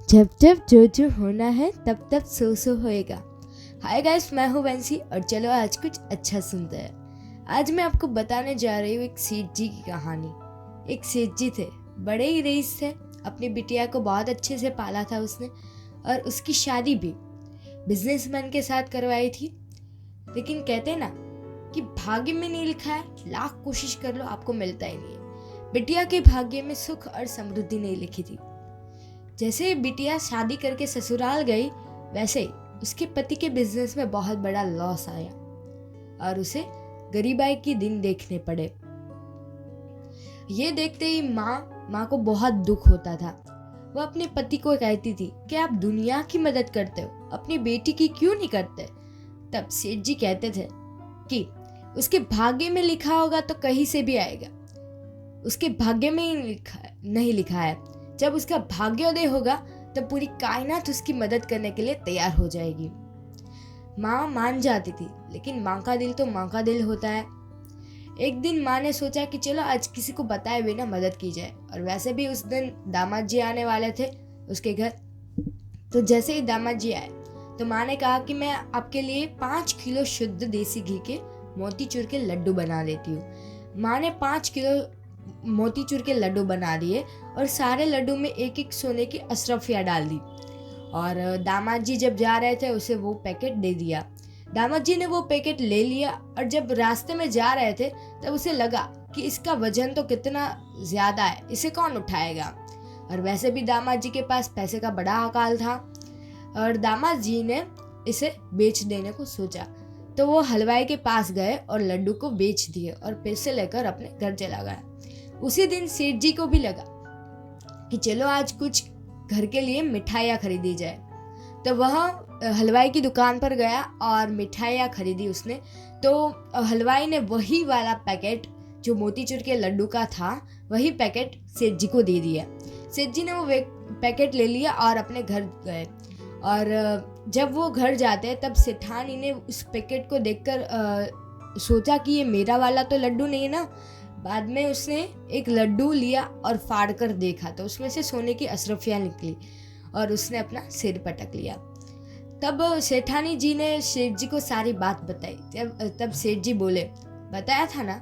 जब जब जो जो होना है तब तब सो होएगा। हाय गाइस, मैं हूँ वंशी और चलो आज कुछ अच्छा सुनते हैं। आज मैं आपको बताने जा रही हूँ एक सेठ जी की कहानी। एक सेठ जी थे, बड़े ही रईस थे। अपनी बिटिया को बहुत अच्छे से पाला था उसने, और उसकी शादी भी बिजनेसमैन के साथ करवाई थी। लेकिन कहते ना कि भाग्य में नहीं लिखा है, लाख कोशिश कर लो आपको मिलता ही नहीं है। बिटिया के भाग्य में सुख और समृद्धि नहीं लिखी थी। जैसे बिटिया शादी करके ससुराल गई, वैसे ही उसके पति के बिजनेस में बहुत बड़ा लॉस आया और उसे गरीबाई के दिन देखने पड़े। ये देखते ही माँ को बहुत दुख होता था। वह अपने पति को कहती थी कि आप दुनिया की मदद करते हो, अपनी बेटी की क्यों नहीं करते। तब सेठ जी कहते थे कि उसके भाग्य में लिखा होगा तो कहीं से भी आएगा, उसके भाग्य में ही नहीं लिखा है। जब उसका भाग्योदय होगा तब पूरी कायनात उसकी मदद करने के लिए तैयार हो जाएगी। माँ मान जाती थी, लेकिन माँ का दिल तो माँ का दिल होता है। एक दिन माँ ने सोचा कि चलो आज किसी को बताए बिना मदद की जाए, और वैसे भी उस दिन दामाद जी आने वाले थे उसके घर। तो जैसे ही दामाद जी आए तो माँ ने कहा कि मैं आपके लिए 5 किलो शुद्ध देसी घी के मोतीचूर के लड्डू बना देती हूँ। माँ ने 5 किलो मोतीचूर के लड्डू बना दिए और सारे लड्डू में एक एक सोने की अशरफियाँ डाल दी, और दामाद जी जब जा रहे थे उसे वो पैकेट दे दिया। दामाद जी ने वो पैकेट ले लिया, और जब रास्ते में जा रहे थे तब उसे लगा कि इसका वजन तो कितना ज्यादा है, इसे कौन उठाएगा। और वैसे भी दामाद जी के पास पैसे का बड़ा अकाल था, और दामाद जी ने इसे बेच देने को सोचा। तो वो हलवाई के पास गए और लड्डू को बेच दिए और पैसे लेकर अपने घर चला गया। उसी दिन सेठ जी को भी लगा कि चलो आज कुछ घर के लिए मिठाइयाँ खरीदी जाए। तो वह हलवाई की दुकान पर गया और मिठाइयाँ खरीदी उसने। तो हलवाई ने वही वाला पैकेट जो मोतीचूर के लड्डू का था, वही पैकेट सेठ जी को दे दिया। सेठ जी ने वो पैकेट ले लिया और अपने घर गए। और जब वो घर जाते तब सेठानी ने उस पैकेट को देखकर सोचा कि ये मेरा वाला तो लड्डू नहीं है ना। बाद में उसने एक लड्डू लिया और फाड़ कर देखा तो उसमें से सोने की अशरफियाँ निकली, और उसने अपना सिर पटक लिया। तब सेठानी जी ने सेठ जी को सारी बात बताई। तब सेठ जी बोले, बताया था ना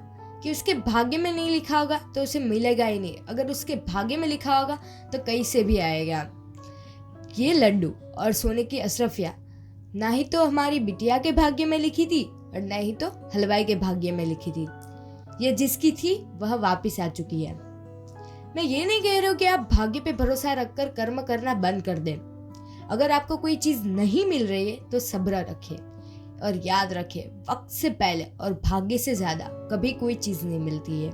कि उसके भाग्य में नहीं लिखा होगा तो उसे मिलेगा ही नहीं, अगर उसके भाग्य में लिखा होगा तो कहीं से भी आएगा। ये लड्डू और सोने की अशरफियाँ ना ही तो हमारी बिटिया के भाग्य में लिखी थी और ना ही तो हलवाई के भाग्य में लिखी थी। ये जिसकी थी वह वापस आ चुकी है। मैं ये नहीं कह रही हूँ कि आप भाग्य पे भरोसा रखकर कर्म करना बंद कर दें। अगर आपको कोई चीज नहीं मिल रही है तो सब्र रखें, और याद रखें वक्त से पहले और भाग्य से ज्यादा कभी कोई चीज नहीं मिलती है।